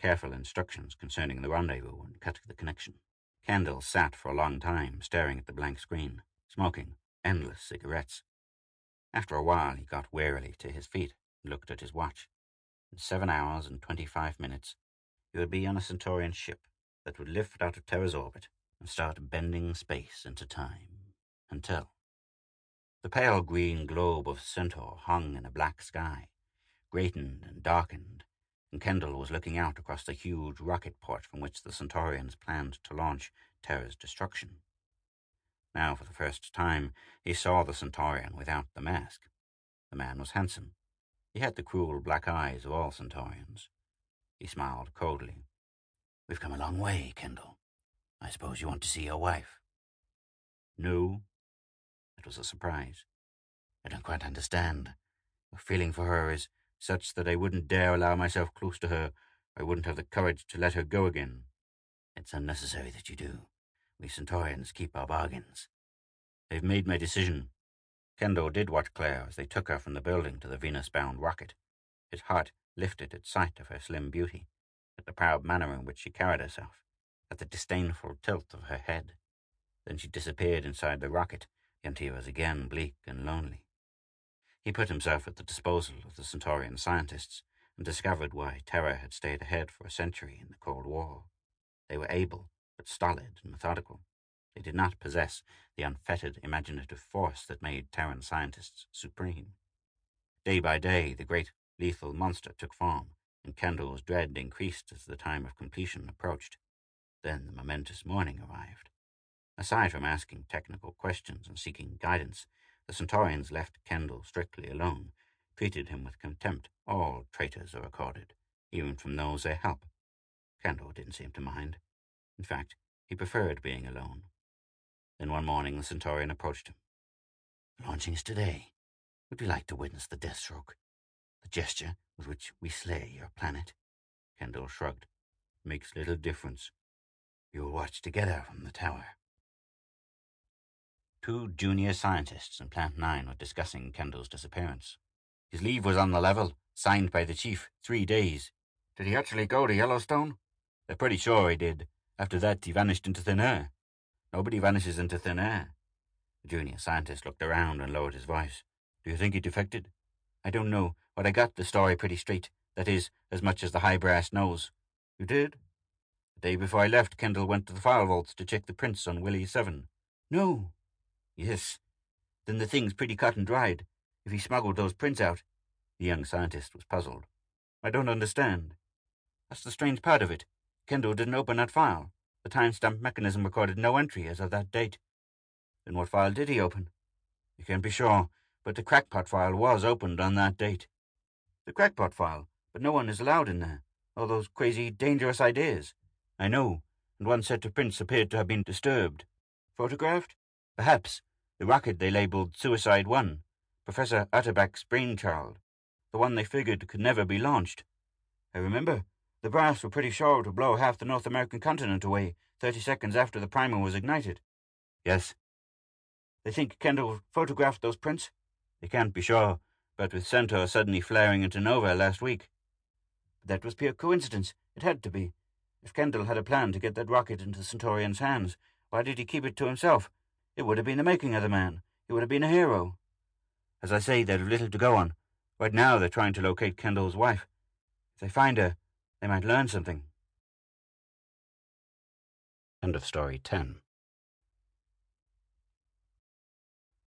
careful instructions concerning the rendezvous and cut the connection. Kendall sat for a long time staring at the blank screen, smoking endless cigarettes. After a while he got wearily to his feet and looked at his watch. In 7 hours and 25 minutes he would be on a Centaurian ship that would lift out of Terra's orbit and start bending space into time, until the pale green globe of Centaur hung in a black sky, greatened and darkened, and Kendall was looking out across the huge rocket port from which the Centaurians planned to launch Terra's destruction. Now, for the first time, he saw the Centaurian without the mask. The man was handsome. He had the cruel black eyes of all Centaurians. He smiled coldly. "We've come a long way, Kendall. I suppose you want to see your wife." "No." It was a surprise. "I don't quite understand. My feeling for her is such that I wouldn't dare allow myself close to her. I wouldn't have the courage to let her go again." "It's unnecessary that you do. We Centaurians keep our bargains." "I've made my decision." Kendall did watch Claire as they took her from the building to the Venus-bound rocket. His heart lifted at sight of her slim beauty, at the proud manner in which she carried herself, at the disdainful tilt of her head. Then she disappeared inside the rocket, and he was again bleak and lonely. He put himself at the disposal of the Centaurian scientists and discovered why Terra had stayed ahead for a century in the Cold War. They were able, but stolid and methodical. They did not possess the unfettered imaginative force that made Terran scientists supreme. Day by day, the great lethal monster took form, and Kendall's dread increased as the time of completion approached. Then the momentous morning arrived. Aside from asking technical questions and seeking guidance, the Centaurians left Kendall strictly alone, treated him with contempt. All traitors are recorded, even from those they help. Kendall didn't seem to mind. In fact, he preferred being alone. Then one morning the Centaurian approached him. "The launching is today. Would you like to witness the death stroke? The gesture with which we slay your planet?" Kendall shrugged. "Makes little difference. We will watch together from the tower." 2 junior scientists in Plant 9 were discussing Kendall's disappearance. "His leave was on the level, signed by the chief, 3 days. Did he actually go to Yellowstone?" "They're pretty sure he did. After that, he vanished into thin air." "Nobody vanishes into thin air." The junior scientist looked around and lowered his voice. "Do you think he defected?" "I don't know, but I got the story pretty straight. That is, as much as the high brass knows." "You did?" "The day before I left, Kendall went to the file vaults to check the prints on Willie 7. "No." "Yes." "Then the thing's pretty cut and dried. If he smuggled those prints out—" The young scientist was puzzled. "I don't understand." "That's the strange part of it. Kendall didn't open that file. The timestamp mechanism recorded no entry as of that date." "Then what file did he open?" "You can't be sure, but the crackpot file was opened on that date." "The crackpot file? But no one is allowed in there. All those crazy, dangerous ideas." "I know, and one set of prints appeared to have been disturbed." "Photographed?" "Perhaps. The rocket they labeled Suicide 1, Professor Utterback's brainchild. The one they figured could never be launched. I remember. The brass were pretty sure to blow half the North American continent away 30 seconds after the primer was ignited." "Yes." "They think Kendall photographed those prints?" "They can't be sure, but with Centaur suddenly flaring into nova last week." "But that was pure coincidence. It had to be. If Kendall had a plan to get that rocket into the Centaurian's hands, why did he keep it to himself? It would have been the making of the man. He would have been a hero." "As I say, they've little to go on. Right now they're trying to locate Kendall's wife. If they find her, they might learn something." End of story 10.